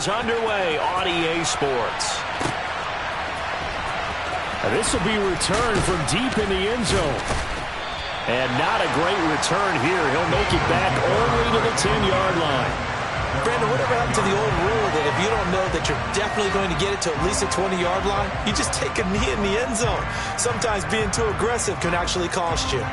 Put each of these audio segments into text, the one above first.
is underway on EA Sports. And this will be returned from deep in the end zone. And not a great return here. He'll make it back only to the 10-yard line. Brandon, whatever happened to the old rule that if you don't know that you're definitely going to get it to at least a 20-yard line, you just take a knee in the end zone. Sometimes being too aggressive can actually cost you.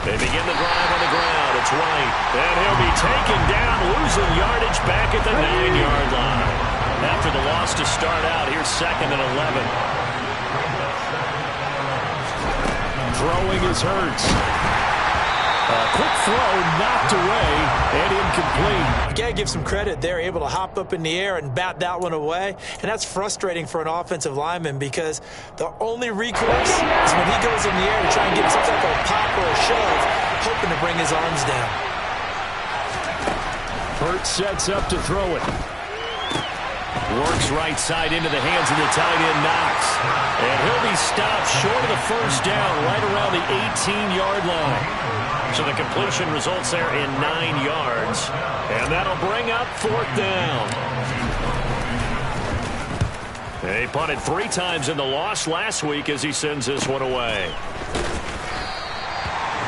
They begin the drive on the ground. It's White. And he'll be taken down, losing yardage back at the 9-yard line. After the loss to start out, here's 2nd and 11. Throwing is Hurts. A quick throw knocked away and incomplete. You got to give some credit. They're able to hop up in the air and bat that one away. And that's frustrating for an offensive lineman because the only recourse is when he goes in the air to try and get some type of pop or a shove, hoping to bring his arms down. Hurts sets up to throw it. Works right side into the hands of the tight end, Knox. And he'll be stopped short of the first down right around the 18-yard line. So the completion results there in 9 yards. And that'll bring up 4th down. He punted 3 times in the loss last week as he sends this one away.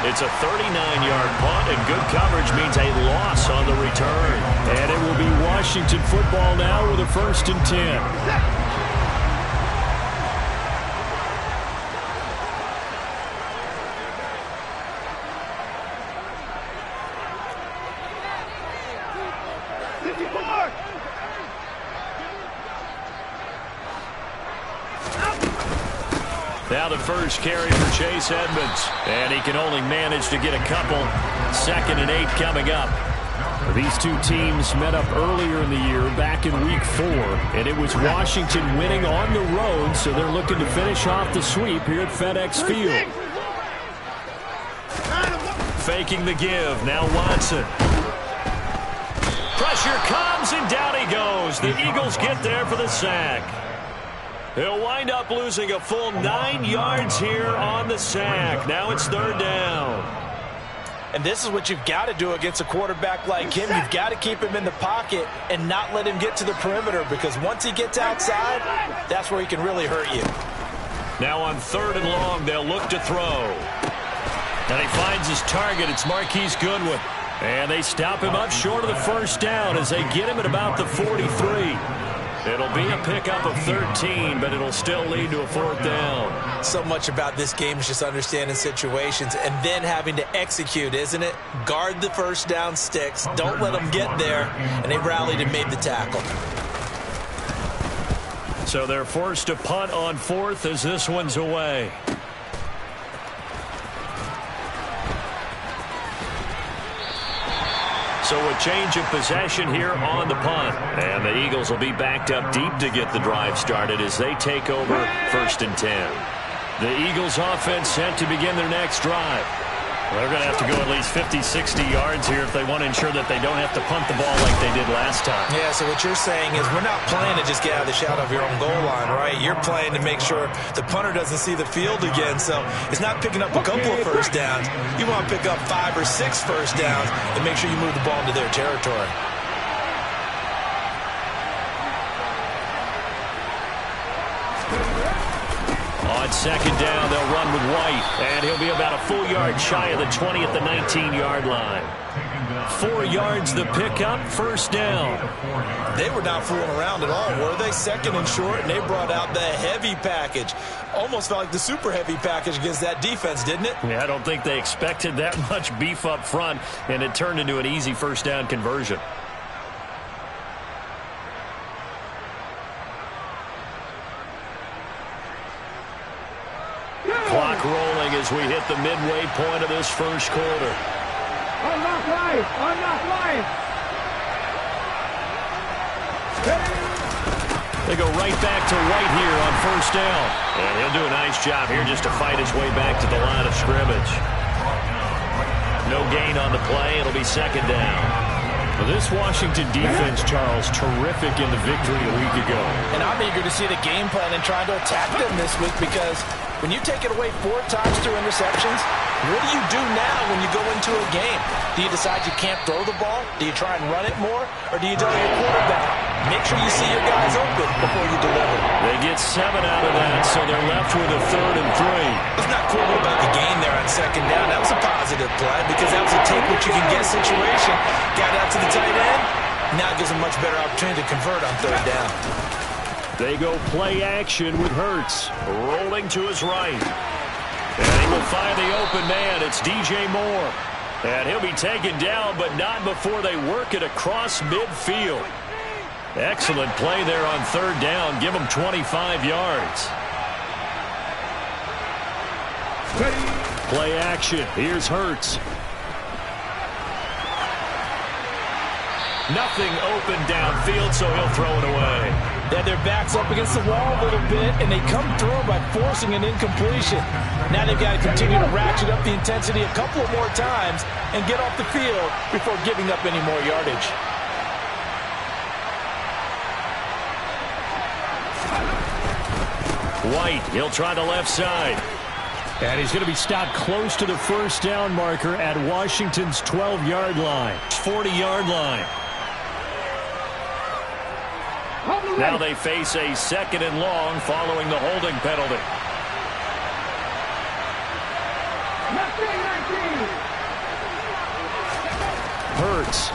It's a 39-yard punt, and good coverage means a loss on the return. And it will be Washington football now with a 1st and 10. Now the first carry for Chase Edmonds. And he can only manage to get a couple. 2nd and 8 coming up. These two teams met up earlier in the year, back in Week 4. And it was Washington winning on the road, so they're looking to finish off the sweep here at FedEx Field. Faking the give. Now Watson. Pressure comes, and down he goes. The Eagles get there for the sack. He'll wind up losing a full 9 yards here on the sack. Now it's 3rd down. And this is what you've got to do against a quarterback like him. You've got to keep him in the pocket and not let him get to the perimeter, because once he gets outside, that's where he can really hurt you. Now on 3rd and long, they'll look to throw. And he finds his target. It's Marquise Goodwin. And they stop him up short of the first down as they get him at about the 43. It'll be a pickup of 13, but it'll still lead to a 4th down. So much about this game is just understanding situations and then having to execute, isn't it? Guard the first down sticks. Don't let them get there. And they rallied and made the tackle. So they're forced to punt on 4th as this one's away. So a change of possession here on the punt. And the Eagles will be backed up deep to get the drive started as they take over 1st and 10. The Eagles offense set to begin their next drive. They're going to have to go at least 50, 60 yards here if they want to ensure that they don't have to punt the ball like they did last time. Yeah, so what you're saying is we're not playing to just get out of the shadow of your own goal line, right? You're playing to make sure the punter doesn't see the field again. So it's not picking up a couple of first downs. You want to pick up 5 or 6 first downs and make sure you move the ball into their territory. On 2nd down, they'll run with White, and he'll be about a full yard shy of the 20 at the 19-yard line. 4 yards the pickup, 1st down. They were not fooling around at all, were they? 2nd and short, and they brought out the heavy package. Almost felt like the super heavy package against that defense, didn't it? Yeah, I don't think they expected that much beef up front, and it turned into an easy 1st down conversion. Clock rolling as we hit the midway point of this 1st quarter. Unlock line! Unlock line! They go right back to White here on first down. And he'll do a nice job here just to fight his way back to the line of scrimmage. No gain on the play. It'll be second down. Well, this Washington defense, Charles, terrific in the victory a week ago. And I'm eager to see the game plan and trying to attack them this week, because when you take it away 4 times through interceptions, what do you do now when you go into a game? Do you decide you can't throw the ball? Do you try and run it more? Or do you tell your quarterback, make sure you see your guys open before you deliver? They get 7 out of that, so they're left with a 3rd and 3. It's not cool about the gain there on second down. That was a positive play because that was a take what you can get situation. Got out to the tight end. Now it gives them much better opportunity to convert on 3rd down. They go play action with Hurts. Rolling to his right. And he will find the open man. It's DJ Moore. And he'll be taken down, but not before they work it across midfield. Excellent play there on 3rd down. Give him 25 yards. Play action. Here's Hurts. Nothing open downfield, so he'll throw it away. They had their backs up against the wall a little bit, and they come through by forcing an incompletion. Now they've got to continue to ratchet up the intensity a couple of more times and get off the field before giving up any more yardage. White, he'll try the left side. And he's going to be stopped close to the first down marker at Washington's 12-yard line. 40-yard line. Now they face a 2nd and long following the holding penalty. Hurts.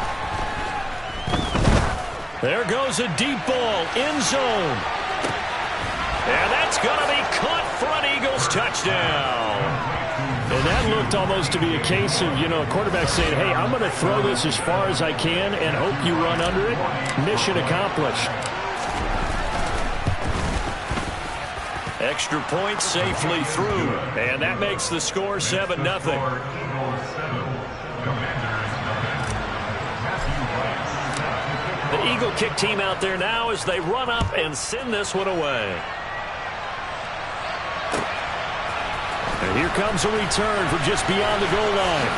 There goes a deep ball, end zone. And that's going to be caught for an Eagles touchdown. And that looked almost to be a case of, a quarterback saying, hey, I'm going to throw this as far as I can and hope you run under it. Mission accomplished. Extra point safely through. And that makes the score 7-0. The Eagle kick team out there now as they run up and send this one away. And here comes a return from just beyond the goal line.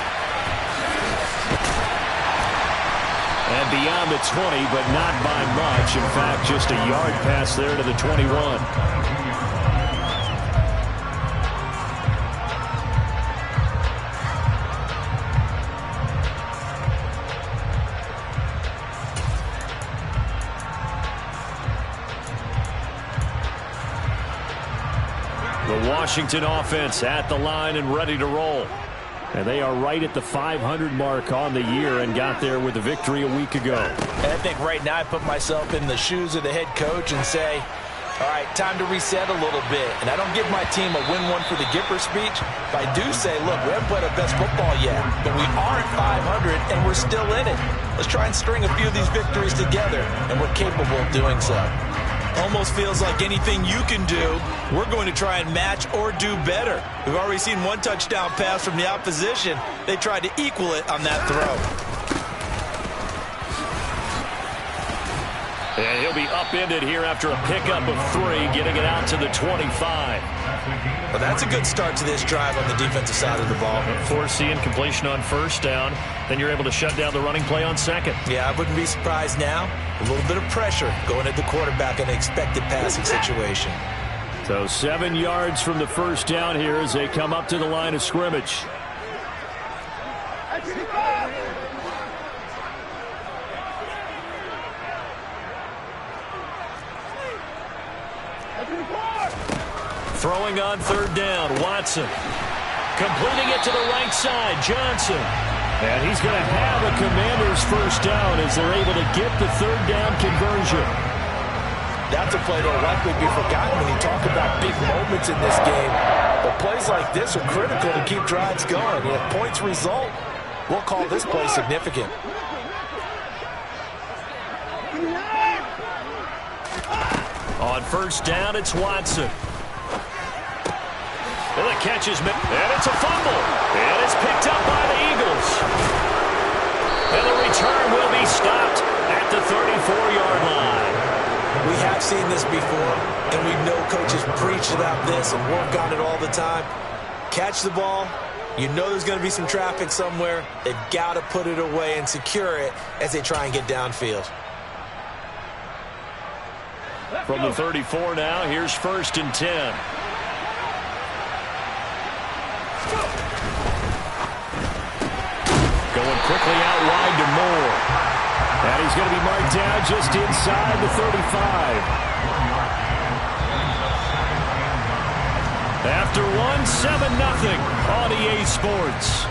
And beyond the 20, but not by much. In fact, just a yard pass there to the 21. The Washington offense at the line and ready to roll. And they are right at the 500 mark on the year and got there with a victory a week ago. And I think right now I put myself in the shoes of the head coach and say, all right, time to reset a little bit. And I don't give my team a win one for the Gipper speech, but I do say, look, we haven't played our best football yet, but we are at 500 and we're still in it. Let's try and string a few of these victories together, and we're capable of doing so. Almost feels like anything you can do, we're going to try and match or do better. We've already seen one touchdown pass from the opposition. They tried to equal it on that throw. And he'll be upended here after a pickup of 3, getting it out to the 25. Well, that's a good start to this drive on the defensive side of the ball. Forcing completion on first down. Then you're able to shut down the running play on second. Yeah, I wouldn't be surprised now. A little bit of pressure going at the quarterback in an expected passing situation. So 7 yards from the first down here as they come up to the line of scrimmage. Throwing on third down, Watson. Completing it to the right side, Johnson. And he's going to have a Commander's first down as they're able to get the third down conversion. That's a play that will likely be forgotten when you talk about big moments in this game. But plays like this are critical to keep drives going. If points result, we'll call this play significant. On first down, it's Watson. And the catch is made, and it's a fumble. And it's picked up by the Eagles. And the return will be stopped at the 34-yard line. We have seen this before, and we know coaches preach about this and work on it all the time. Catch the ball. You know there's going to be some traffic somewhere. They've got to put it away and secure it as they try and get downfield. From the 34 now, here's 1st and 10. Going quickly out wide to Moore. And he's going to be marked down just inside the 35. After one, 7-0 on EA Sports.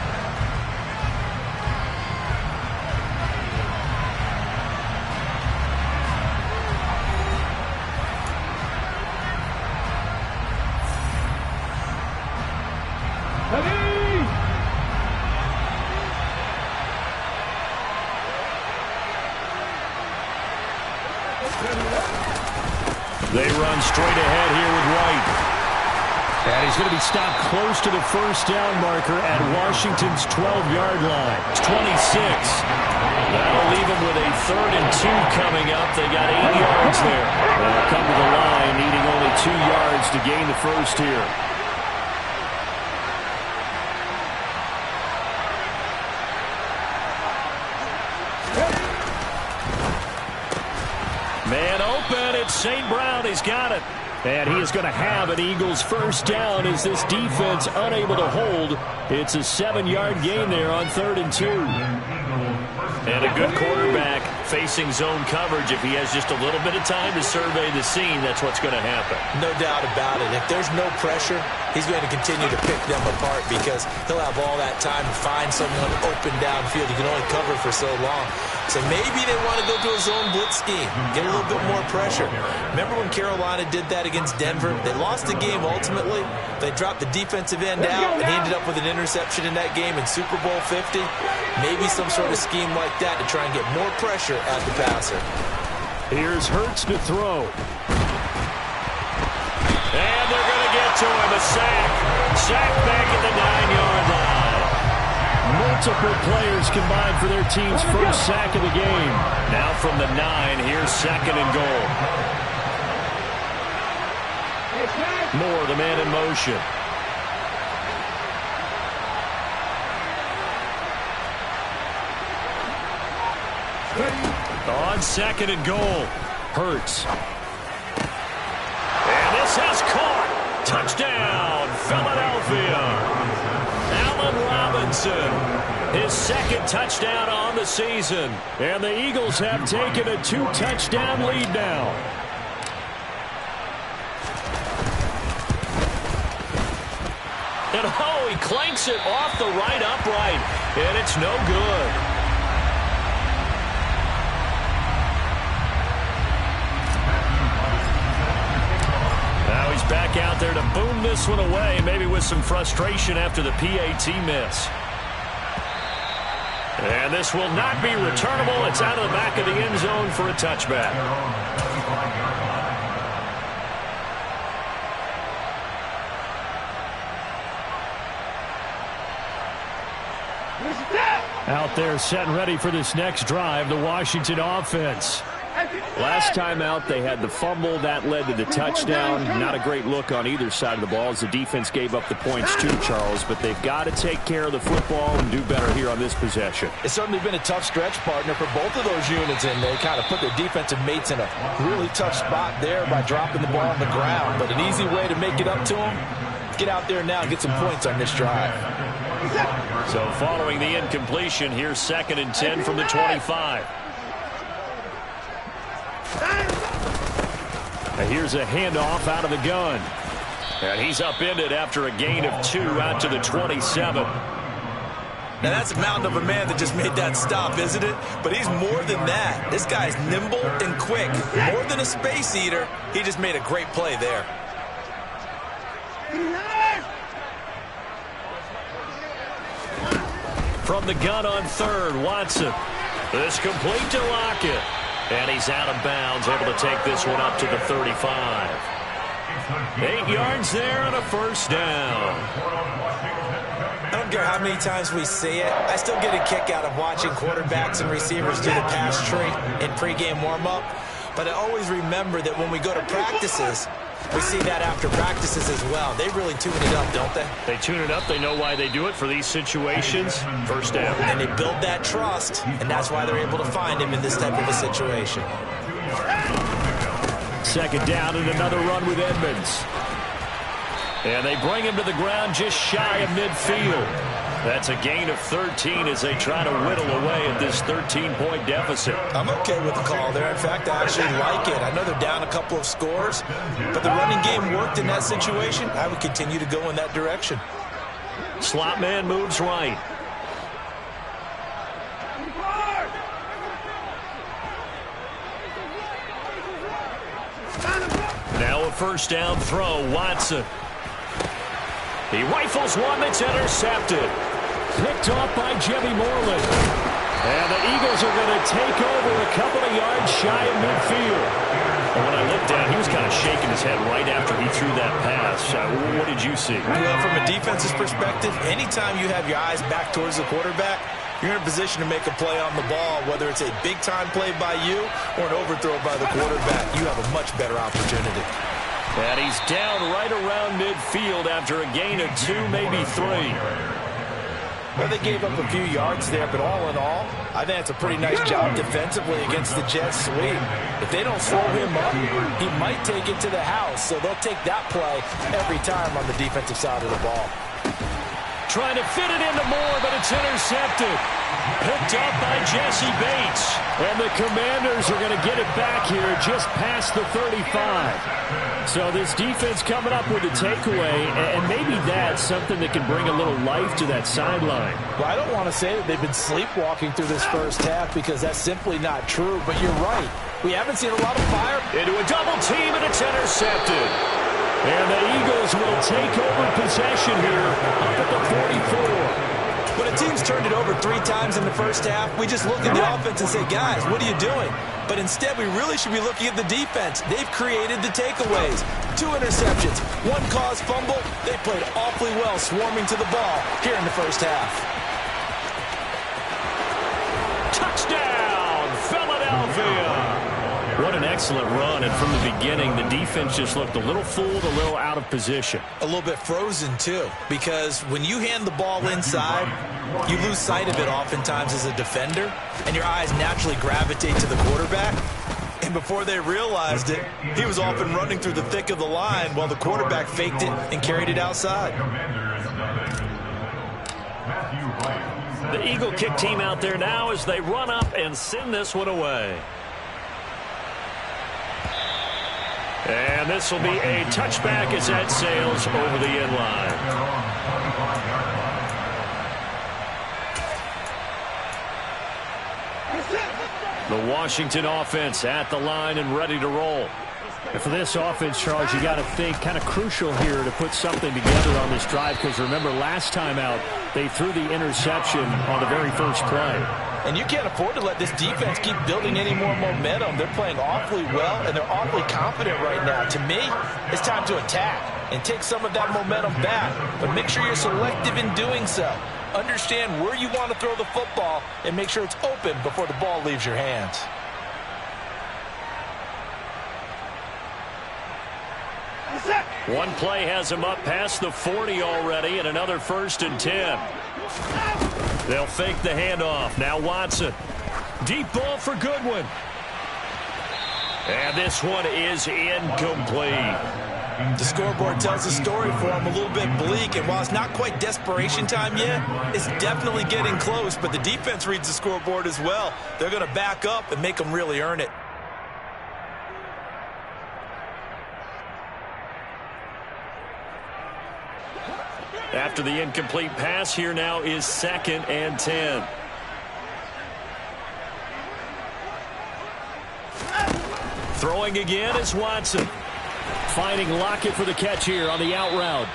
They run straight ahead here with White. And he's going to be stopped close to the 1st down marker at Washington's 12-yard line. It's 26. That'll leave him with a 3rd and 2 coming up. They got 8 yards there. They'll come to the line, needing only 2 yards to gain the 1st here. Man open, it's St. Brown, he's got it. And he is going to have an Eagles 1st down as this defense unable to hold. It's a 7-yard gain there on 3rd and 2. And a good quarterback facing zone coverage. If he has just a little bit of time to survey the scene, that's what's going to happen. No doubt about it. If there's no pressure, he's going to continue to pick them apart because he'll have all that time to find someone open downfield. He can only cover for so long. So maybe they want to go to a zone blitz scheme, get a little bit more pressure. Remember when Carolina did that against Denver? They lost the game ultimately. They dropped the defensive end out, and he ended up with an interception in that game in Super Bowl 50. Maybe some sort of scheme like that to try and get more pressure at the passer. Here's Hurts to throw. And they're going to get to him, a sack. Sack back at the 9-yard line. Multiple players combined for their team's 1st sack of the game. Now from the 9, here's 2nd and goal. Moore, the man in motion. On 2nd and goal, Hurts. And this has caught. Touchdown, Philadelphia. Allen Robinson, his 2nd touchdown on the season. And the Eagles have taken a 2-touchdown lead now. And oh, he clanks it off the right upright. And it's no good. Now he's back out there to boom this one away, maybe with some frustration after the PAT miss. And this will not be returnable. It's out of the back of the end zone for a touchback. Out there set and ready for this next drive, the Washington offense. Last time out, they had the fumble. That led to the touchdown. Not a great look on either side of the ball as the defense gave up the points too, Charles. But they've got to take care of the football and do better here on this possession. It's certainly been a tough stretch, partner, for both of those units, and they kind of put their defensive mates in a really tough spot there by dropping the ball on the ground. But an easy way to make it up to them, get out there now and get some points on this drive. So following the incompletion, here's 2nd and 10 from the 25. Here's a handoff out of the gun. And he's upended after a gain of 2 out to the 27. Now that's a mountain of a man that just made that stop, isn't it? But he's more than that. This guy's nimble and quick. More than a space eater, he just made a great play there. From the gun on 3rd, Watson. This complete to Lockett. And he's out of bounds, able to take this one up to the 35. 8 yards there and a 1st down. I don't care how many times we see it. I still get a kick out of watching quarterbacks and receivers do the pass tree in pregame warm-up. But I always remember that when we go to practices, we see that after practices as well. They really tune it up, don't they? They tune it up. They know why they do it for these situations. First down. And they build that trust, and that's why they're able to find him in this type of a situation. Second down and another run with Edmonds. And they bring him to the ground just shy of midfield. That's a gain of 13 as they try to whittle away at this 13-point deficit. I'm okay with the call there. In fact, I actually like it. I know they're down a couple of scores, but the running game worked in that situation. I would continue to go in that direction. Slot man moves right. Now a first down throw, Watson. He rifles one that's intercepted. Picked off by Jimmy Moreland. And the Eagles are going to take over a couple of yards shy of midfield. And when I looked down, he was kind of shaking his head right after he threw that pass. What did you see? Well, from a defense's perspective, anytime you have your eyes back towards the quarterback, you're in a position to make a play on the ball, whether it's a big-time play by you or an overthrow by the quarterback. You have a much better opportunity. And he's down right around midfield after a gain of 2, maybe 3. Well, they gave up a few yards there, but all in all, I think it's a pretty nice job defensively against the Jets sweep. If they don't slow him up, he might take it to the house, so they'll take that play every time on the defensive side of the ball. Trying to fit it into Moore, but it's intercepted. Picked up by Jesse Bates. And the Commanders are going to get it back here just past the 35. So this defense coming up with a takeaway, and maybe that's something that can bring a little life to that sideline. Well, I don't want to say that they've been sleepwalking through this first half because that's simply not true, but you're right. We haven't seen a lot of fire. Into a double team, and it's intercepted. And the Eagles will take over possession here up at the 44. When a team's turned it over 3 times in the first half, we just look at the offense and say, guys, what are you doing? But instead, we really should be looking at the defense. They've created the takeaways. 2 interceptions, 1 caused fumble. They played awfully well swarming to the ball here in the first half. Touchdown, Philadelphia! What an excellent run, and from the beginning, the defense just looked a little fooled, a little out of position. A little bit frozen, too, because when you hand the ball inside, you lose sight of it oftentimes as a defender, and your eyes naturally gravitate to the quarterback. And before they realized it, he was off and running through the thick of the line while the quarterback faked it and carried it outside. The Eagle kick team out there now as they run up and send this one away. And this will be a touchback as that sails over the end line. The Washington offense at the line and ready to roll. And for this offense, Charles, you got to think kind of crucial here to put something together on this drive, because remember last time out they threw the interception on the very first play. And you can't afford to let this defense keep building any more momentum. They're playing awfully well, and they're awfully confident right now. To me, it's time to attack and take some of that momentum back. But make sure you're selective in doing so. Understand where you want to throw the football and make sure it's open before the ball leaves your hands. One play has him up past the 40 already, and another 1st and 10. They'll fake the handoff. Now Watson. Deep ball for Goodwin. And this one is incomplete. The scoreboard tells the story for him, a little bit bleak, and while it's not quite desperation time yet, it's definitely getting close, but the defense reads the scoreboard as well. They're going to back up and make them really earn it. After the incomplete pass, here now is 2nd and 10. Throwing again is Watson. Finding Lockett for the catch here on the out route.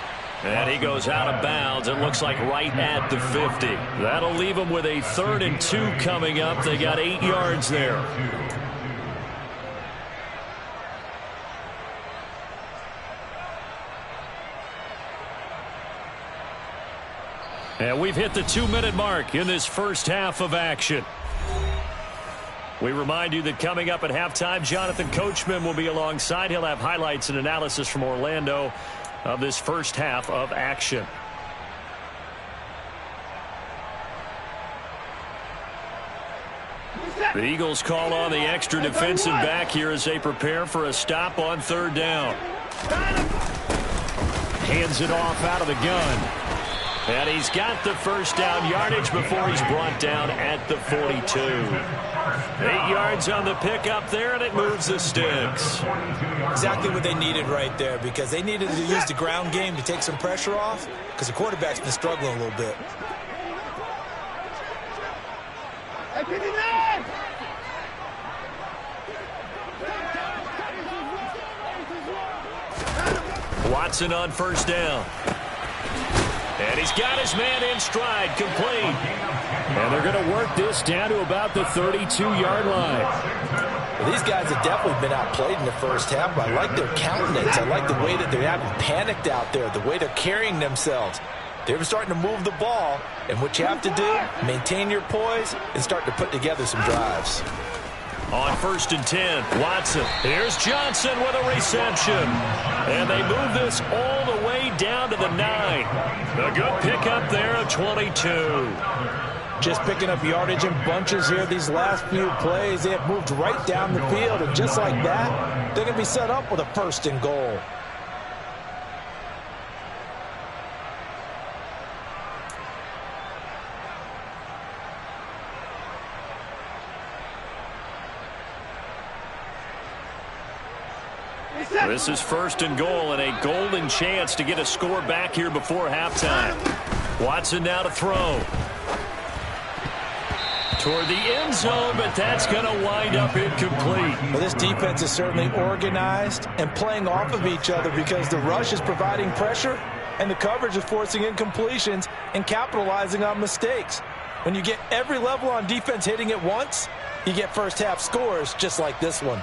And he goes out of bounds. It looks like right at the 50. That'll leave him with a 3rd and 2 coming up. They got 8 yards there. And we've hit the 2-minute mark in this first half of action. We remind you that coming up at halftime, Jonathan Coachman will be alongside. He'll have highlights and analysis from Orlando of this first half of action. The Eagles call on the extra defensive back here as they prepare for a stop on third down. Hands it off out of the gun. And he's got the first down yardage before he's brought down at the 42. 8 yards on the pickup there, and it moves the sticks. Exactly what they needed right there, because they needed to use the ground game to take some pressure off, because the quarterback's been struggling a little bit. Watson on first down. And he's got his man in stride, complete. And they're going to work this down to about the 32-yard line. Well, these guys have definitely been outplayed in the first half, but I like their countenance. I like the way that they're having panicked out there, the way they're carrying themselves. They're starting to move the ball, and what you have to do, maintain your poise and start to put together some drives. On first and 10, Watson. Here's Johnson with a reception. And they move this all the way down to the 9. A good pickup there of 22. Just picking up yardage in bunches here these last few plays. They have moved right down the field, and just like that, they're going to be set up with a first and goal. This is first and goal and a golden chance to get a score back here before halftime. Watson now to throw. Toward the end zone, but that's going to wind up incomplete. Well, this defense is certainly organized and playing off of each other because the rush is providing pressure and the coverage is forcing incompletions and capitalizing on mistakes. When you get every level on defense hitting at once, you get first half scores just like this one.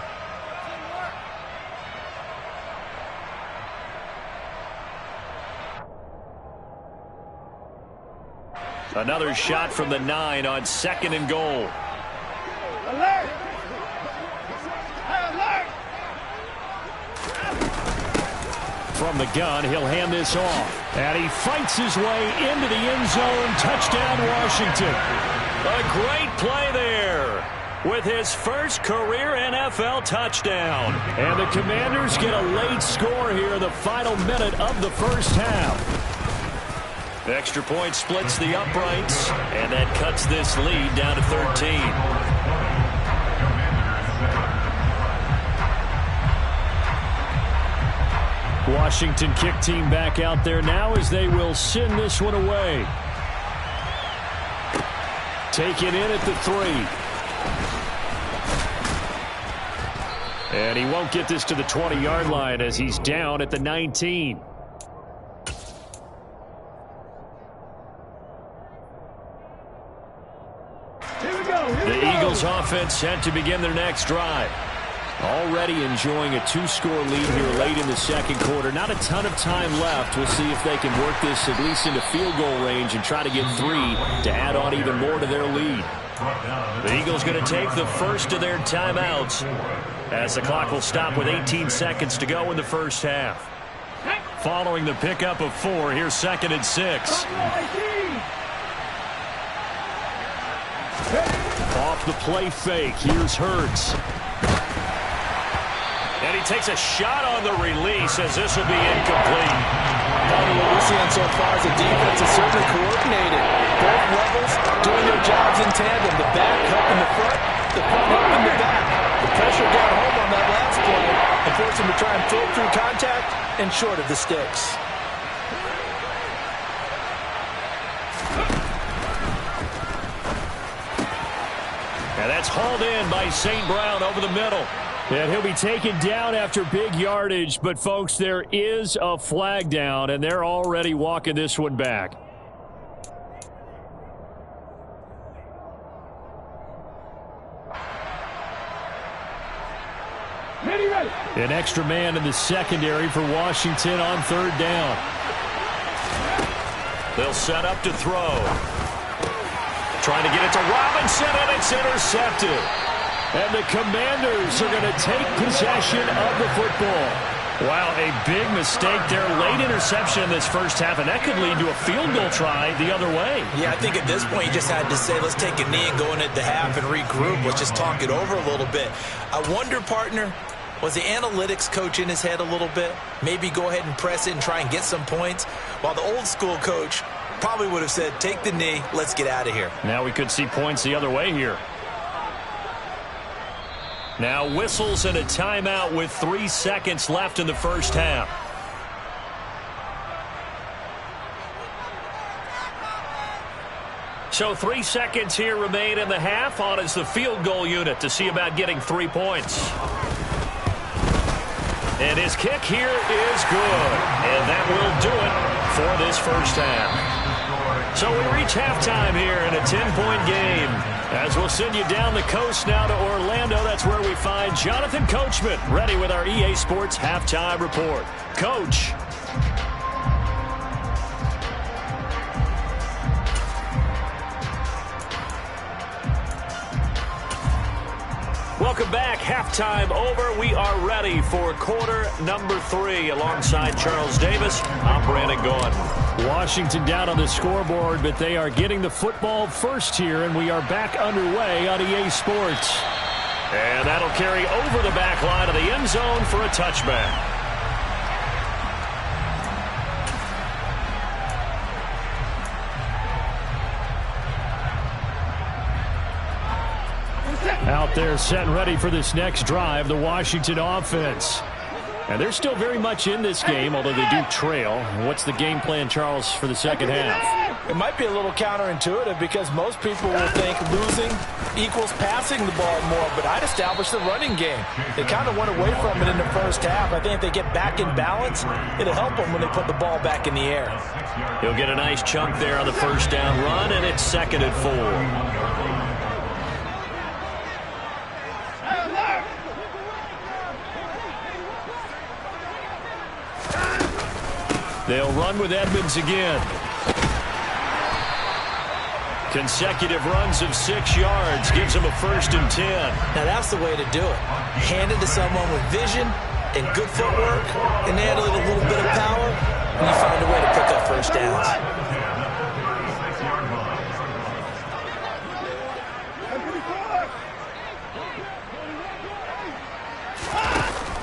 Another shot from the 9 on second and goal. Alert! Alert! From the gun, he'll hand this off. And he fights his way into the end zone. Touchdown, Washington. A great play there with his first career NFL touchdown. And the Commanders get a late score here in the final minute of the first half. Extra point splits the uprights, and that cuts this lead down to 13. Washington kick team back out there now as they will send this one away. Taken in at the 3. And he won't get this to the 20-yard line as he's down at the 19. The Eagles offense set to begin their next drive. Already enjoying a 2-score lead here late in the second quarter. Not a ton of time left. We'll see if they can work this at least into field goal range and try to get 3 to add on even more to their lead. The Eagles going to take the first of their timeouts as the clock will stop with 18 seconds to go in the first half. Following the pickup of 4, here's second and 6. Off the play fake, here's Hurts. And he takes a shot on the release as this will be incomplete. What we're seeing so far is the defense is certainly coordinated. Both levels doing their jobs in tandem. The back helping the front, the front helping the back. The pressure got home on that last play and forced him to try and float through contact and short of the sticks. And that's hauled in by St. Brown over the middle. And he'll be taken down after big yardage. But, folks, there is a flag down, and they're already walking this one back. An extra man in the secondary for Washington on third down. They'll set up to throw. Trying to get it to Robinson, and it's intercepted. And the Commanders are going to take possession of the football. Wow, a big mistake there. Late interception in this first half, and that could lead to a field goal try the other way. Yeah, I think at this point you just had to say, let's take a knee and go into the half and regroup. Let's just talk it over a little bit. I wonder, partner, was the analytics coach in his head a little bit? Maybe go ahead and press it and try and get some points, while the old school coach probably would have said, take the knee, let's get out of here. Now we could see points the other way here. Now whistles and a timeout with 3 seconds left in the first half. So 3 seconds here remain in the half. On is the field goal unit to see about getting 3 points. And his kick here is good. And that will do it for this first half. So we reach halftime here in a 10-point game. As we'll send you down the coast now to Orlando. That's where we find Jonathan Coachman ready with our EA Sports Halftime Report. Coach. Welcome back. Halftime over. We are ready for quarter number 3. Alongside Charles Davis, I'm Brandon Gaudin. Washington down on the scoreboard, but they are getting the football first here, and we are back underway on EA Sports. And that'll carry over the back line of the end zone for a touchback. Out there set and ready for this next drive, the Washington offense. And they're still very much in this game, although they do trail. What's the game plan, Charles, for the second half? It might be a little counterintuitive because most people will think losing equals passing the ball more, but I'd establish the running game. They kind of went away from it in the first half. I think if they get back in balance, it'll help them when they put the ball back in the air. He'll get a nice chunk there on the first down run, and it's 2nd and 4. They'll run with Edmonds again. Consecutive runs of 6 yards gives them a 1st and 10. Now that's the way to do it. Hand it to someone with vision and good footwork, and add a little bit of power, and you find a way to pick up first downs.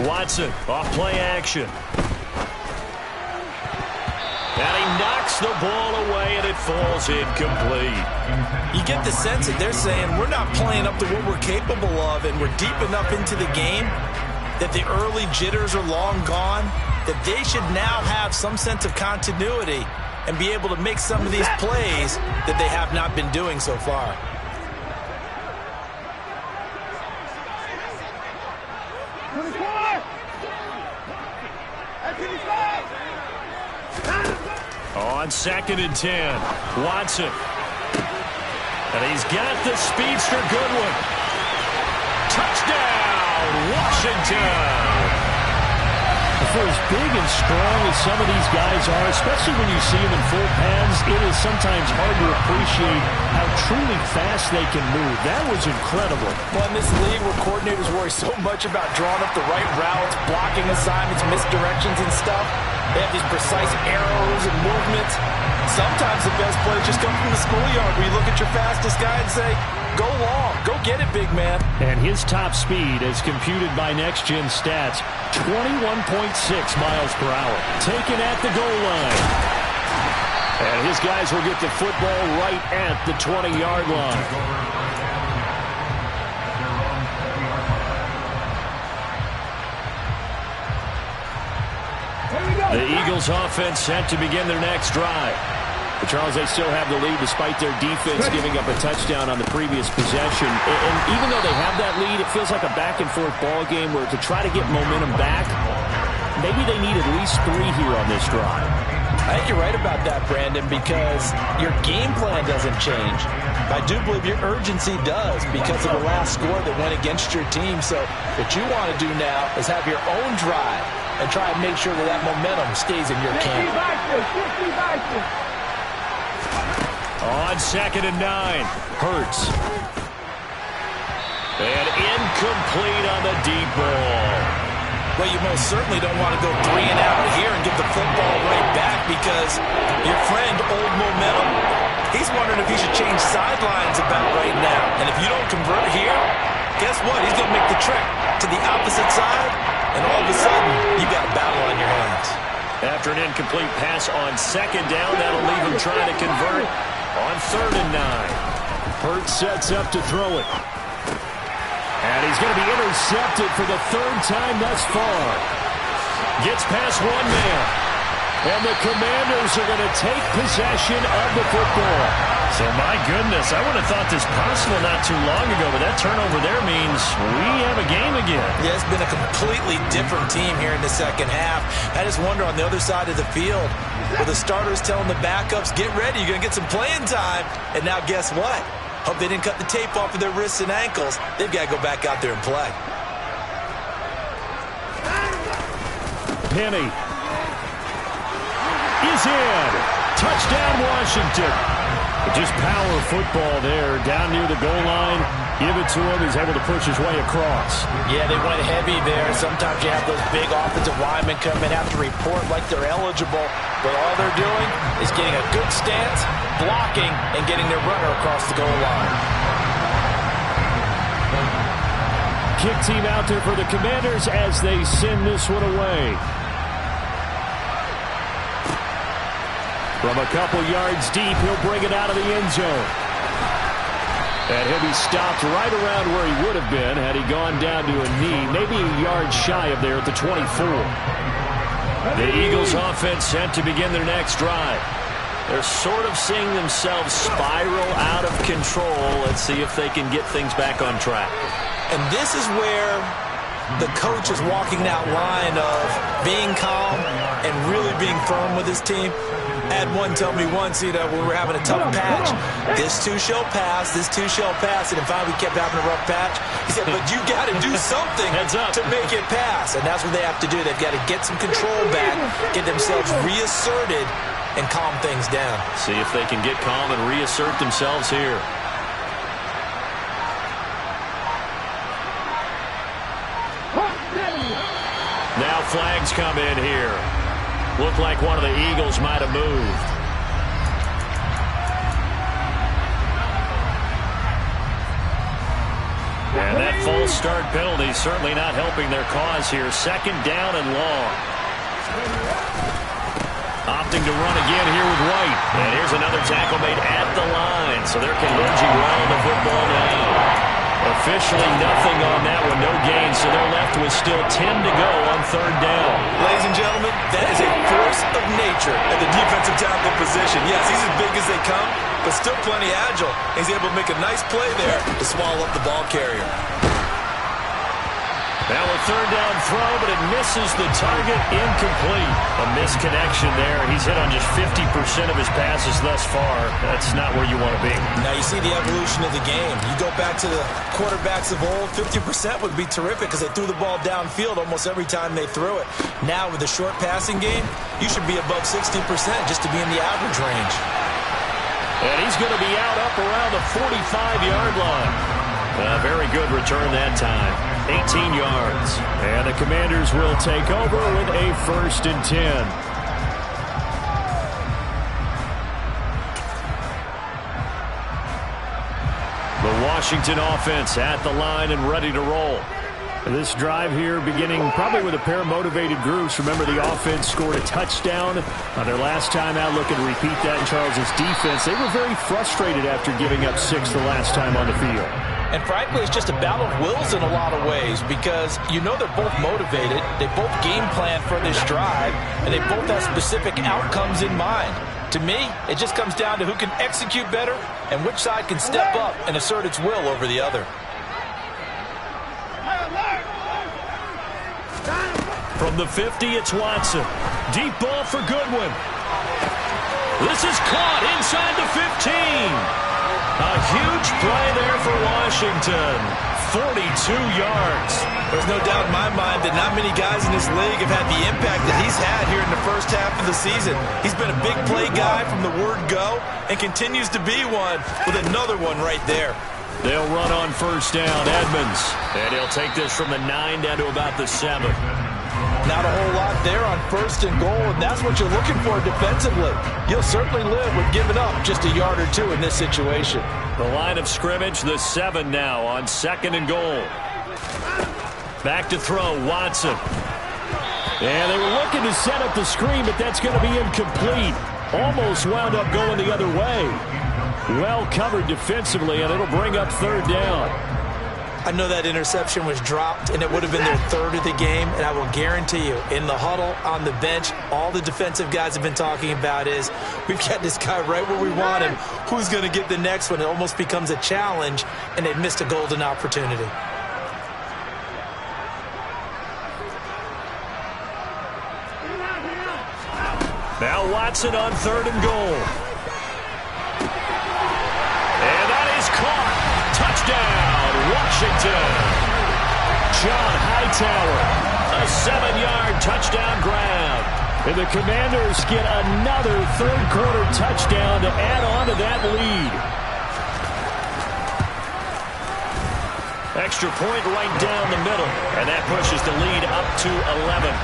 Watson off play action. And he knocks the ball away, and it falls incomplete. You get the sense that they're saying we're not playing up to what we're capable of, and we're deep enough into the game that the early jitters are long gone, that they should now have some sense of continuity and be able to make some of these plays that they have not been doing so far. On 2nd and 10, Watson. And he's got the speedster Goodwin. Touchdown, Washington. For as big and strong as some of these guys are, especially when you see them in full pads, it is sometimes hard to appreciate how truly fast they can move. That was incredible. Well, in this league where coordinators worry so much about drawing up the right routes, blocking assignments, misdirections and stuff, they have these precise arrows and movements. Sometimes the best plays just come from the schoolyard where you look at your fastest guy and say, go long, go get it, big man. And his top speed, as computed by Next Gen Stats, 21.6 miles per hour. Taken at the goal line. And his guys will get the football right at the 20-yard line. The Eagles offense set to begin their next drive. But Charles, they still have the lead despite their defense giving up a touchdown on the previous possession. And even though they have that lead, it feels like a back-and-forth ball game where to try to get momentum back, maybe they need at least 3 here on this drive. I think you're right about that, Brandon, because your game plan doesn't change. I do believe your urgency does because of the last score that went against your team. So what you want to do now is have your own drive and try and make sure that that momentum stays in your camp. On 2nd and 9, Hurts. And incomplete on the deep ball. Well, you most certainly don't want to go 3 and out here and give the football right back because your friend, Old Momentum, he's wondering if he should change sidelines about right now. And if you don't convert here, guess what? He's going to make the trek to the opposite side, and all of a sudden, you got a battle on your hands. After an incomplete pass on second down, that'll leave him trying to convert on 3rd and 9. Hurts sets up to throw it. And he's going to be intercepted for the 3rd time thus far. Gets past one man. And the Commanders are going to take possession of the football. So, my goodness, I would have thought this possible not too long ago, but that turnover there means we have a game again. Yeah, it's been a completely different team here in the second half. I just wonder on the other side of the field, where the starters telling the backups, get ready, you're going to get some playing time. And now guess what? Hope they didn't cut the tape off of their wrists and ankles. They've got to go back out there and play. Penny is in. Touchdown, Washington. Just power football there. Down near the goal line. Give it to him. He's able to push his way across. Yeah, they went heavy there. Sometimes you have those big offensive linemen come in, have to report like they're eligible. But all they're doing is getting a good stance, blocking, and getting their runner across the goal line. Kick team out there for the Commanders as they send this one away. From a couple yards deep, he'll bring it out of the end zone. And he'll be stopped right around where he would have been had he gone down to a knee, maybe a yard shy of there at the 24. The Eagles offense set to begin their next drive. They're sort of seeing themselves spiral out of control. Let's see if they can get things back on track. And this is where the coach is walking that line of being calm and really being firm with his team. I had one tell me once, when we were having a tough patch, this too shall pass, this too shall pass, and finally we kept having a rough patch. He said, but you got to do something to make it pass, and that's what they have to do. They've got to get some control back, get themselves reasserted, and calm things down. See if they can get calm and reassert themselves here. Now flags come in here. Looked like one of the Eagles might have moved. And that false start penalty certainly not helping their cause here. 2nd down and long. Opting to run again here with White. And here's another tackle made at the line. So they're converging around the football now. Officially nothing on that one, no gain, so they're left with still 10 to go on 3rd down. Ladies and gentlemen, that is a force of nature at the defensive tackle position. Yes, he's as big as they come, but still plenty agile. He's able to make a nice play there to swallow up the ball carrier. Now a 3rd down throw, but it misses the target, incomplete. A misconnection there. He's hit on just 50% of his passes thus far. That's not where you want to be. Now you see the evolution of the game. You go back to the quarterbacks of old, 50% would be terrific because they threw the ball downfield almost every time they threw it. Now with the short passing game, you should be above 60% just to be in the average range. And he's going to be out up around the 45-yard line. A very good return that time. 18 yards. And the Commanders will take over with a 1st and 10. The Washington offense at the line and ready to roll. This drive here beginning probably with a pair of motivated groups. Remember, the offense scored a touchdown on their last time out. Looking to repeat that in Charles's defense. They were very frustrated after giving up 6 the last time on the field. And frankly, it's just a battle of wills in a lot of ways because you know they're both motivated. They both game plan for this drive, and they both have specific outcomes in mind. To me, it just comes down to who can execute better and which side can step up and assert its will over the other. From the 50, it's Watson. Deep ball for Goodwin. This is caught inside the 15. A huge play there for Washington. 42 yards. There's no doubt in my mind that not many guys in this league have had the impact that he's had here in the first half of the season. He's been a big play guy from the word go and continues to be one with another one right there. They'll run on first down. Edmonds. And he'll take this from the 9 down to about the 7. Not a whole lot there on first and goal, and that's what you're looking for defensively. You'll certainly live with giving up just a yard or two in this situation. The line of scrimmage, the 7 now on 2nd and goal. Back to throw, Watson. And they were looking to set up the screen, but that's going to be incomplete. Almost wound up going the other way. Well covered defensively, and it'll bring up 3rd down. I know that interception was dropped, and it would have been their 3rd of the game, and I will guarantee you, in the huddle, on the bench, all the defensive guys have been talking about is, we've got this guy right where we want him. Who's going to get the next one? It almost becomes a challenge, and they've missed a golden opportunity. Now Watson on 3rd and goal. And that is caught. Touchdown, Washington. John Hightower, a 7-yard touchdown grab. And the Commanders get another 3rd-quarter touchdown to add on to that lead. Extra point right down the middle. And that pushes the lead up to 11.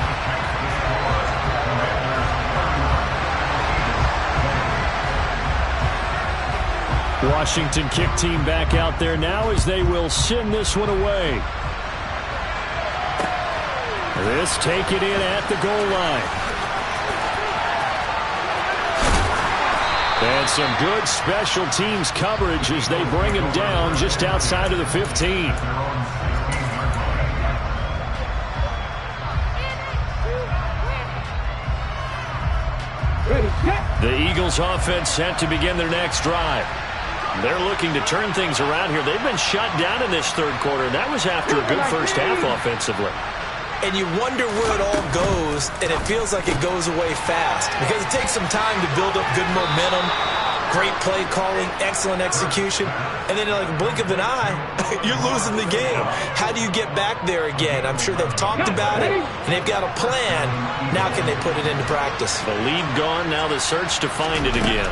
Washington kick team back out there now as they will send this one away. This taken in at the goal line. And some good special teams coverage as they bring him down just outside of the 15. The Eagles offense set to begin their next drive. They're looking to turn things around here. They've been shut down in this 3rd quarter. That was after a good first half offensively. And you wonder where it all goes, and it feels like it goes away fast because it takes some time to build up good momentum, great play calling, excellent execution, and then in like a blink of an eye, you're losing the game. How do you get back there again? I'm sure they've talked about it, and they've got a plan. Now can they put it into practice? The lead gone, now the search to find it again.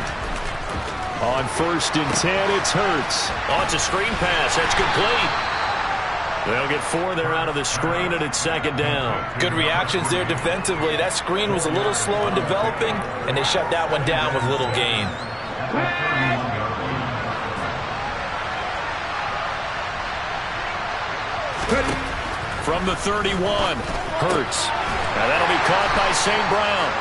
On 1st and 10, it's Hurts. Oh, it's a screen pass. That's complete. They'll get 4 there out of the screen, and it's 2nd down. Good reactions there defensively. That screen was a little slow in developing, and they shut that one down with little gain. From the 31, Hurts. Now that'll be caught by St. Brown.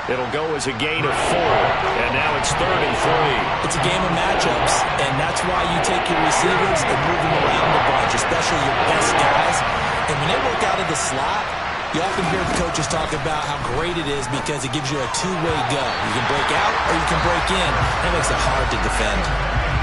It'll go as a gain of 4, and now it's 3rd and 3. It's a game of matchups, and that's why you take your receivers and move them around a bunch, especially your best guys. And when they work out of the slot, you often hear the coaches talk about how great it is because it gives you a two-way go. You can break out or you can break in. That makes it hard to defend.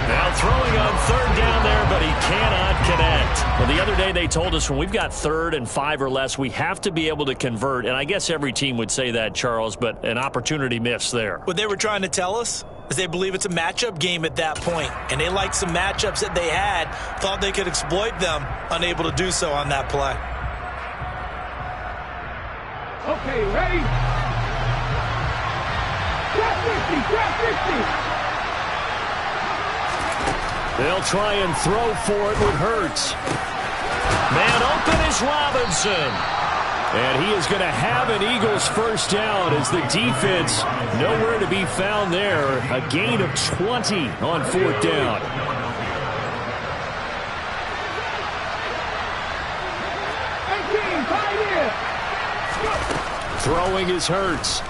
Now throwing on 3rd down there, but he cannot connect. Well, the other day they told us when we've got 3rd and 5 or less, we have to be able to convert. And I guess every team would say that, Charles, but an opportunity missed there. What they were trying to tell us is they believe it's a matchup game at that point. And they liked some matchups that they had, thought they could exploit them, unable to do so on that play. Okay, ready? Drop 50, drop 50. They'll try and throw for it with Hurts. Man open is Robinson. And he is going to have an Eagles 1st down as the defense nowhere to be found there. A gain of 20 on 4th down. Throwing is Hurts.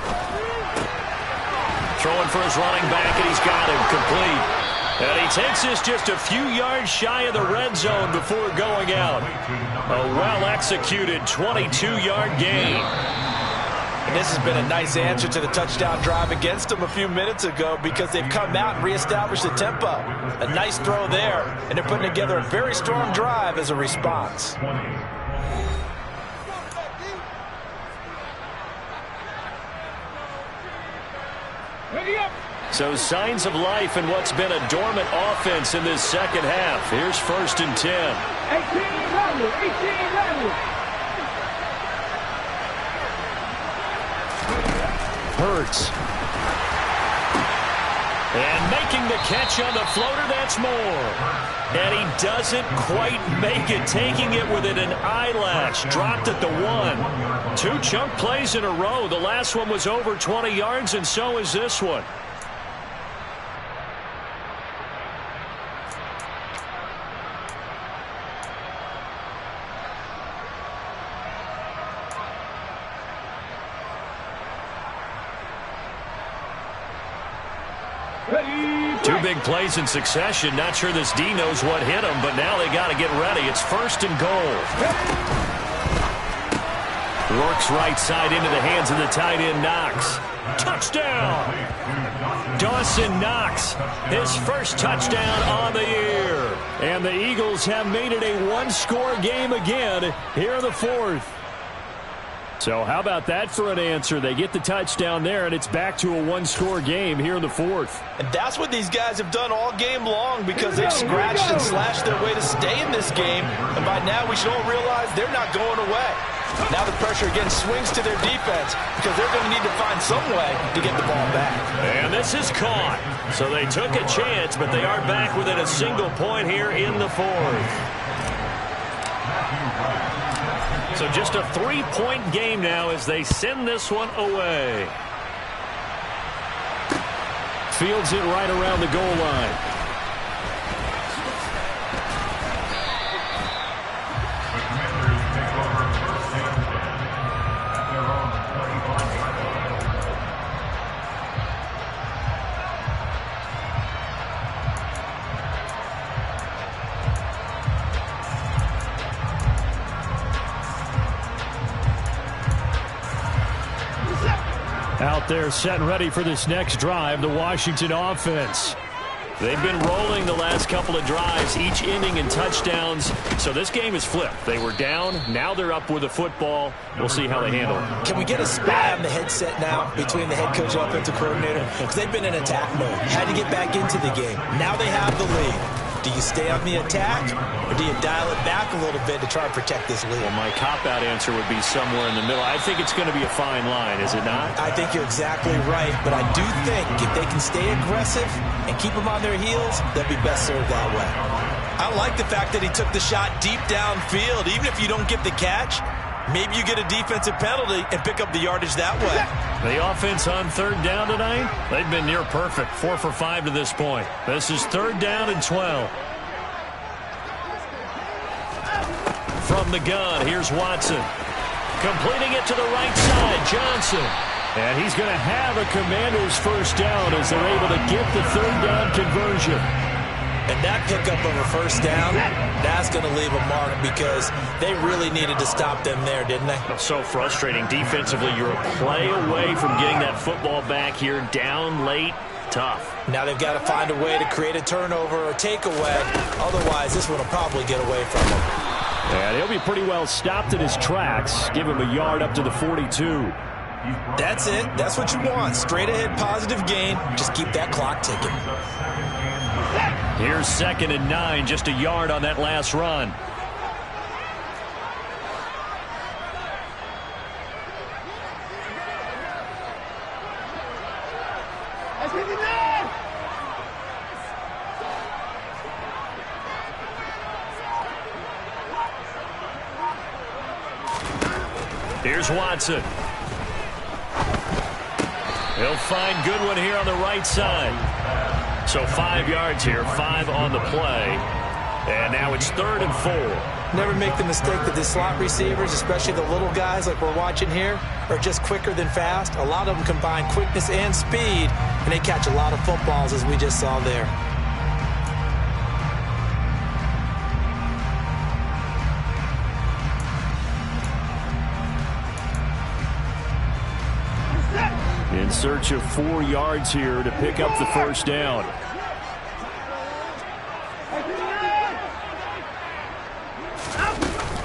Throwing for his running back, and he's got him complete. And he takes this just a few yards shy of the red zone before going out. A well-executed 22-yard gain. And this has been a nice answer to the touchdown drive against them a few minutes ago because they've come out and reestablished the tempo. A nice throw there, and they're putting together a very strong drive as a response. Ready up. So signs of life in what's been a dormant offense in this 2nd half. Here's 1st and 10. 18 level. Hurts. And making the catch on the floater, that's more. And he doesn't quite make it, taking it within an eyelash. Dropped at the 1. 2 chunk plays in a row. The last one was over 20 yards, and so is this one. Two big plays in succession. Not sure this D knows what hit him, but now they got to get ready. It's 1st and goal. Works right side into the hands of the tight end, Knox. Touchdown! Dawson Knox, his first touchdown on the year. And the Eagles have made it a one-score game again here in the 4th. So how about that for an answer? They get the touchdown there, and it's back to a one-score game here in the 4th. And that's what these guys have done all game long because they've scratched and slashed their way to stay in this game. And by now we should all realize they're not going away. Now the pressure again swings to their defense because they're going to need to find some way to get the ball back. And this is caught. So they took a chance, but they are back within a single point here in the 4th. So just a 3-point game now as they send this one away. Fields it right around the goal line. Out there set and ready for this next drive, the Washington offense. They've been rolling the last couple of drives, each ending in touchdowns. So this game is flipped. They were down. Now they're up with the football. We'll see how they handle it. Can we get a spy on the headset now between the head coach and offensive coordinator? Because they've been in attack mode. Had to get back into the game. Now they have the lead. Do you stay on the attack, or do you dial it back a little bit to try and protect this lead? Well, my cop-out answer would be somewhere in the middle. I think it's going to be a fine line, is it not? I think you're exactly right, but I do think if they can stay aggressive and keep them on their heels, they'll be best served that way. I like the fact that he took the shot deep downfield. Even if you don't get the catch, maybe you get a defensive penalty and pick up the yardage that way. The offense on 3rd down tonight, they've been near perfect. 4 for 5 to this point. This is 3rd down and 12. From the gun, here's Watson. Completing it to the right side, Johnson. And he's going to have a Commander's first down as they're able to get the 3rd down conversion. And that pickup of a first down, that's going to leave a mark because they really needed to stop them there, didn't they? So frustrating. Defensively, you're a play away from getting that football back here, down late. Tough. Now they've got to find a way to create a turnover or takeaway. Otherwise, this one will probably get away from them. And he'll be pretty well stopped in his tracks. Give him a yard up to the 42. That's it. That's what you want. Straight ahead positive gain. Just keep that clock ticking. Here's 2nd and 9, just a yard on that last run. Here's Watson. He'll find Goodwin here on the right side. So 5 yards here, 5 on the play. And now it's 3rd and 4. Never make the mistake that the slot receivers, especially the little guys like we're watching here, are just quicker than fast. A lot of them combine quickness and speed, and they catch a lot of footballs, as we just saw there. In search of 4 yards here to pick up the first down.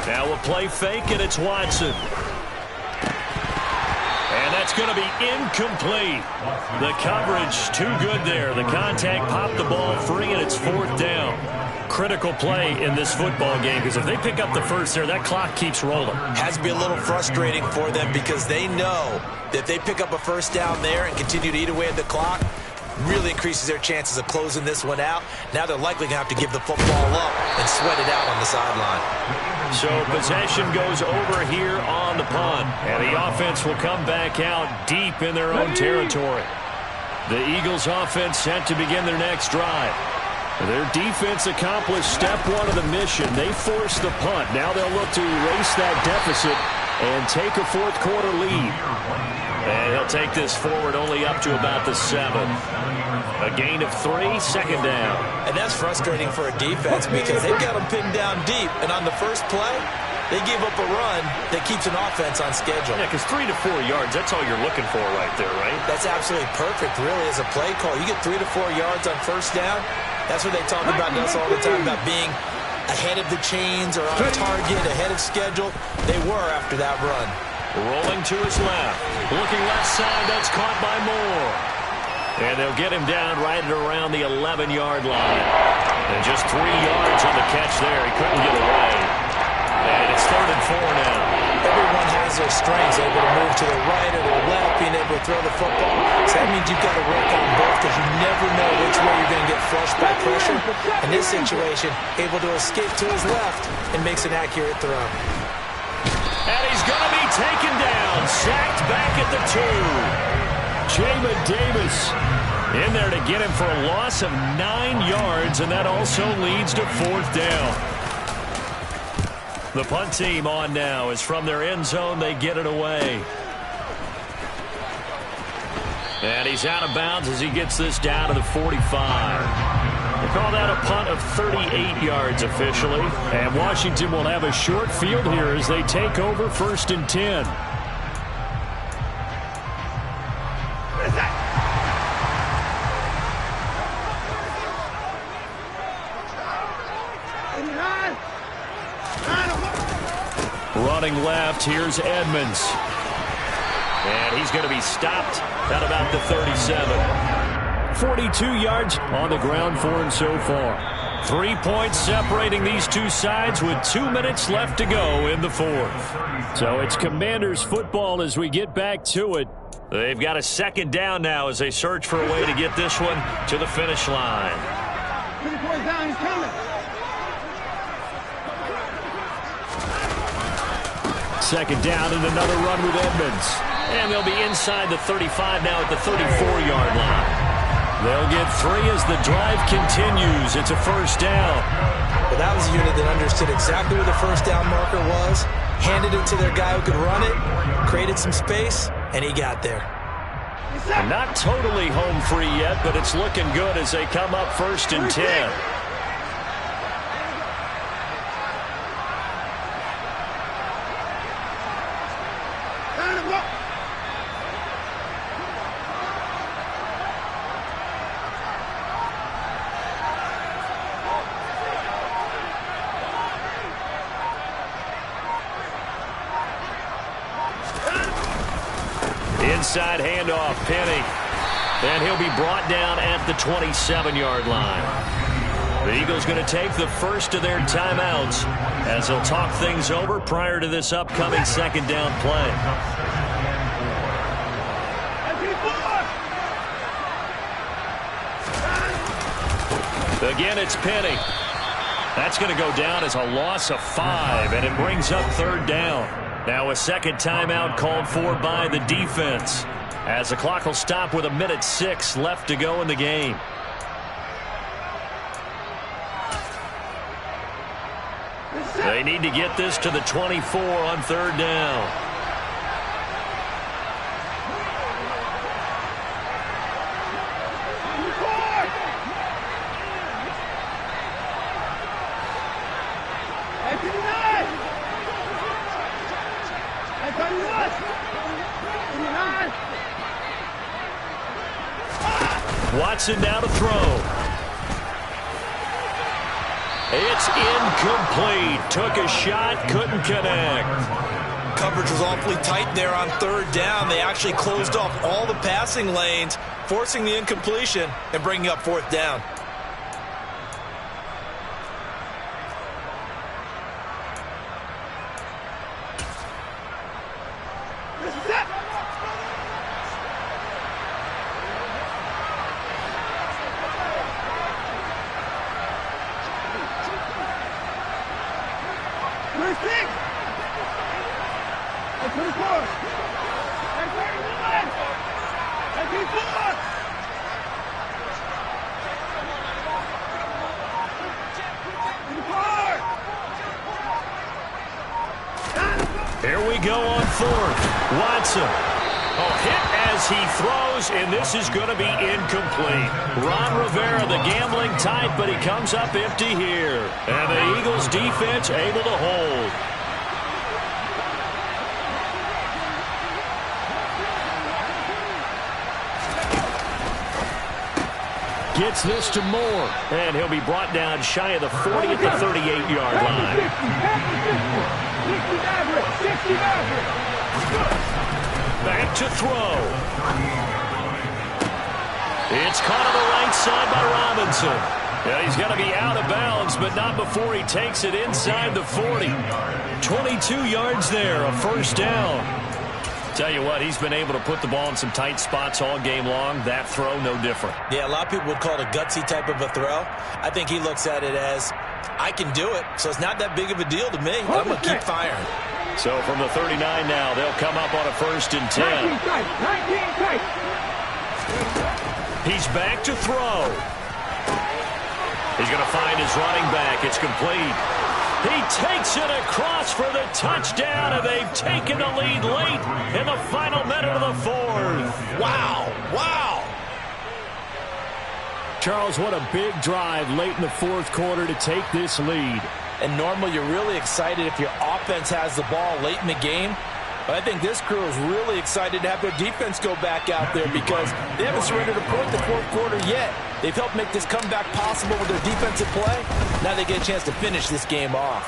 Now a play fake, and it's Watson. And that's going to be incomplete. The coverage too good there. The contact popped the ball free, and it's 4th down. Critical play in this football game because if they pick up the first there, that clock keeps rolling. Has to be a little frustrating for them because they know that if they pick up a first down there and continue to eat away at the clock, really increases their chances of closing this one out. Now they're likely going to have to give the football up and sweat it out on the sideline. So possession goes over here on the punt, and the offense will come back out deep in their own territory. The Eagles offense set to begin their next drive. Their defense accomplished step one of the mission. They forced the punt. Now they'll look to erase that deficit and take a fourth quarter lead. And he'll take this forward only up to about the 7. A gain of 3, second down. And that's frustrating for a defense because they've got them pinned down deep. And on the first play, they give up a run that keeps an offense on schedule. Yeah, because 3 to 4 yards, that's all you're looking for right there, right? That's absolutely perfect, really, as a play call. You get 3 to 4 yards on first down. That's what they talk about us all the time, about being ahead of the chains or on target, ahead of schedule. They were after that run. Rolling to his left. Looking left side, that's caught by Moore. And they'll get him down right at around the 11-yard line. And just 3 yards on the catch there. He couldn't get away. And it's 3rd and 4 now. Everyone has their strengths, able to move to the right or the left, being able to throw the football. So that means you've got to work on both because you never know which way you're going to get flushed by pressure. In this situation, able to escape to his left and makes an accurate throw. And he's going to be taken down, sacked back at the 2. Jamin Davis in there to get him for a loss of 9 yards, and that also leads to 4th down. The punt team on now is from their end zone. They get it away. And he's out of bounds as he gets this down to the 45. They call that a punt of 38 yards officially. And Washington will have a short field here as they take over 1st and 10. Running left, here's Edmonds. And he's going to be stopped at about the 37. 42 yards on the ground for him so far. 3 points separating these two sides with 2 minutes left to go in the 4th. So it's Commanders football as we get back to it. They've got a 2nd down now as they search for a way to get this one to the finish line. 4th down is coming. 2nd down and another run with Edmonds. And they'll be inside the 35 now at the 34-yard line. They'll get 3 as the drive continues. It's a 1st down. Well, that was a unit that understood exactly where the 1st down marker was, handed it to their guy who could run it, created some space, and he got there. Not totally home free yet, but it's looking good as they come up 1st and 10. Inside handoff, Penny. And he'll be brought down at the 27-yard line. The Eagles going to take the first of their timeouts as they'll talk things over prior to this upcoming 2nd down play. Again, it's Penny. That's going to go down as a loss of 5, and it brings up 3rd down. Now a 2nd timeout called for by the defense as the clock will stop with 1:06 left to go in the game. They need to get this to the 24 on 3rd down. Watson now to throw. It's incomplete. Took a shot, couldn't connect. Coverage was awfully tight there on 3rd down. They actually closed off all the passing lanes, forcing the incompletion and bringing up 4th down. Robinson. Oh, hit as he throws, and this is going to be incomplete. Ron Rivera, the gambling type, but he comes up empty here. And the Eagles defense able to hold. Gets this to Moore, and he'll be brought down shy of the 40 at the 38-yard line. Back to throw. It's caught on the right side by Robinson. Yeah, he's going to be out of bounds, but not before he takes it inside the 40. 22 yards there, a first down. Tell you what, he's been able to put the ball in some tight spots all game long. That throw, no different. Yeah, a lot of people would call it a gutsy type of a throw. I think he looks at it as, I can do it, so it's not that big of a deal to me. I'm going to keep firing. So from the 39 now, they'll come up on a 1st and 10. 19 tight. He's back to throw. He's going to find his running back. It's complete. He takes it across for the touchdown, and they've taken the lead late in the final minute of the 4th. Wow. Charles, what a big drive late in the 4th quarter to take this lead. And normally you're really excited if your offense has the ball late in the game. But I think this crew is really excited to have their defense go back out there because they haven't surrendered a point in the 4th quarter yet. They've helped make this comeback possible with their defensive play. Now they get a chance to finish this game off.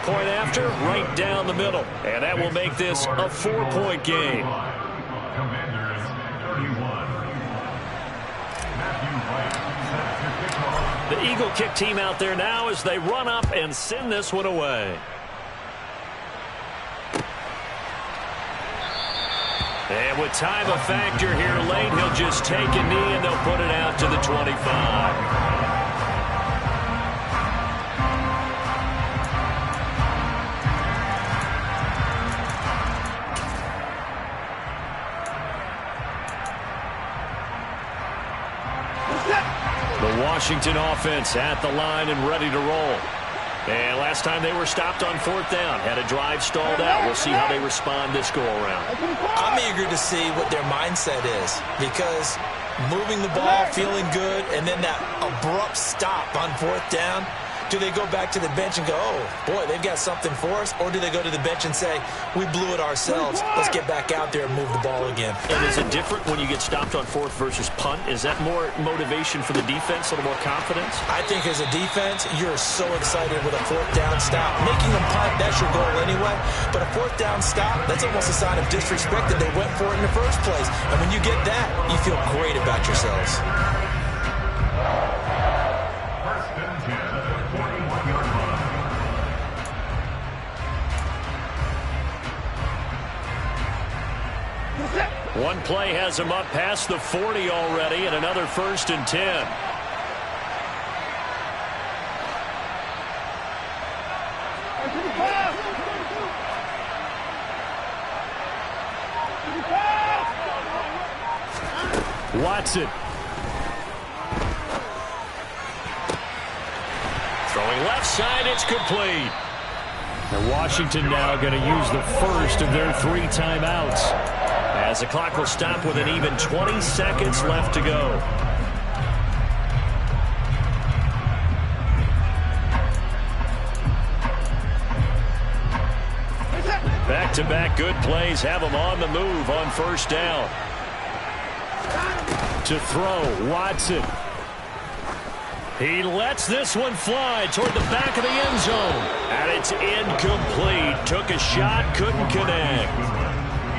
Point after, right down the middle. And that will make this a 4-point game. The Eagle kick team out there now as they run up and send this one away. And with time a factor here late, he'll just take a knee and they'll put it out to the 25. The Washington offense at the line and ready to roll. And last time they were stopped on 4th down, had a drive stalled out. We'll see how they respond this go-around. I'm eager to see what their mindset is because moving the ball, feeling good, and then that abrupt stop on 4th down, do they go back to the bench and go, oh, boy, they've got something for us? Or do they go to the bench and say, we blew it ourselves. Let's get back out there and move the ball again. And is it different when you get stopped on 4th versus punt? Is that more motivation for the defense, a little more confidence? I think as a defense, you're so excited with a 4th down stop. Making them punt, that's your goal anyway. But a 4th down stop, that's almost a sign of disrespect that they went for it in the first place. And when you get that, you feel great about yourselves. One play has him up past the 40 already, and another 1st and 10. Watson. Throwing left side, it's complete. And Washington now going to use the first of their 3 timeouts. As the clock will stop with an even 20 seconds left to go. Back-to-back good plays have them on the move on 1st down. To throw, Watson. He lets this one fly toward the back of the end zone. And it's incomplete. Took a shot, couldn't connect.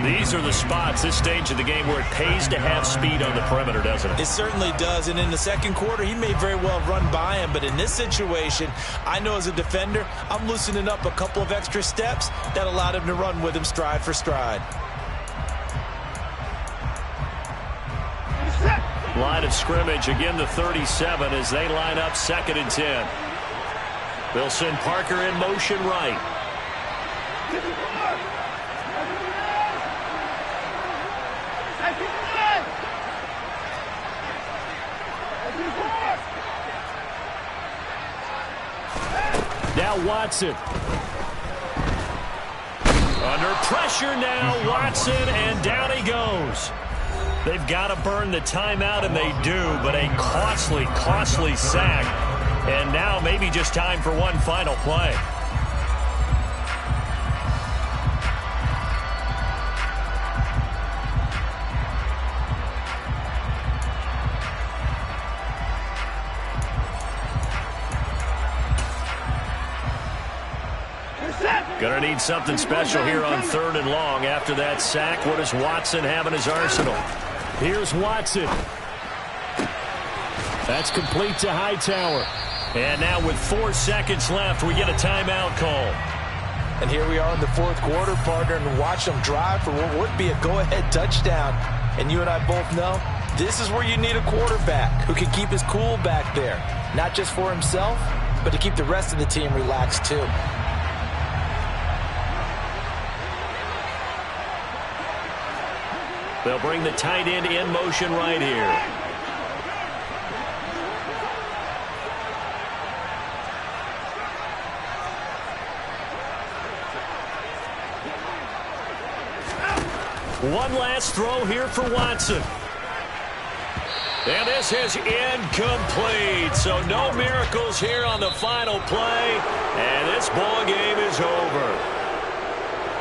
These are the spots, this stage of the game, where it pays to have speed on the perimeter, doesn't it? It certainly does. And in the 2nd quarter, he may very well run by him. But in this situation, I know as a defender, I'm loosening up a couple of extra steps that allowed him to run with him stride for stride. Line of scrimmage, again the 37 as they line up 2nd and 10. They'll send Parker in motion right. Now Watson. Under pressure now, Watson, and down he goes. They've got to burn the timeout, and they do, but a costly, costly sack. And now maybe just time for one final play. Going to need something special here on 3rd and long after that sack. What does Watson have in his arsenal? Here's Watson. That's complete to Hightower. And now with 4 seconds left, we get a timeout call. And here we are in the 4th quarter, partner, and watch them drive for what would be a go-ahead touchdown. And you and I both know this is where you need a quarterback who can keep his cool back there. Not just for himself, but to keep the rest of the team relaxed too. They'll bring the tight end in motion right here. One last throw here for Watson. And this is incomplete. So no miracles here on the final play. And this ball game is over.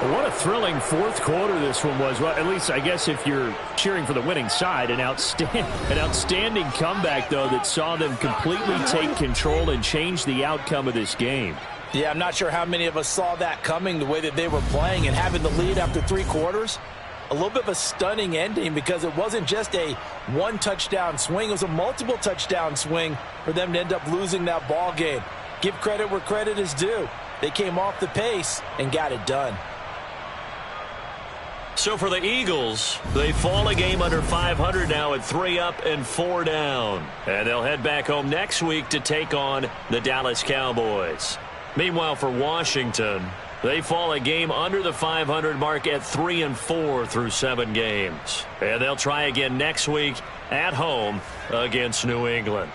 What a thrilling 4th quarter this one was. Well, at least I guess if you're cheering for the winning side, an outstanding comeback, though, that saw them completely take control and change the outcome of this game. Yeah, I'm not sure how many of us saw that coming, the way that they were playing and having the lead after 3 quarters. A little bit of a stunning ending because it wasn't just a 1-touchdown swing. It was a multiple touchdown swing for them to end up losing that ball game. Give credit where credit is due. They came off the pace and got it done. So for the Eagles, they fall a game under 500 now at 3 up and 4 down. And they'll head back home next week to take on the Dallas Cowboys. Meanwhile, for Washington, they fall a game under the 500 mark at 3 and 4 through 7 games. And they'll try again next week at home against New England.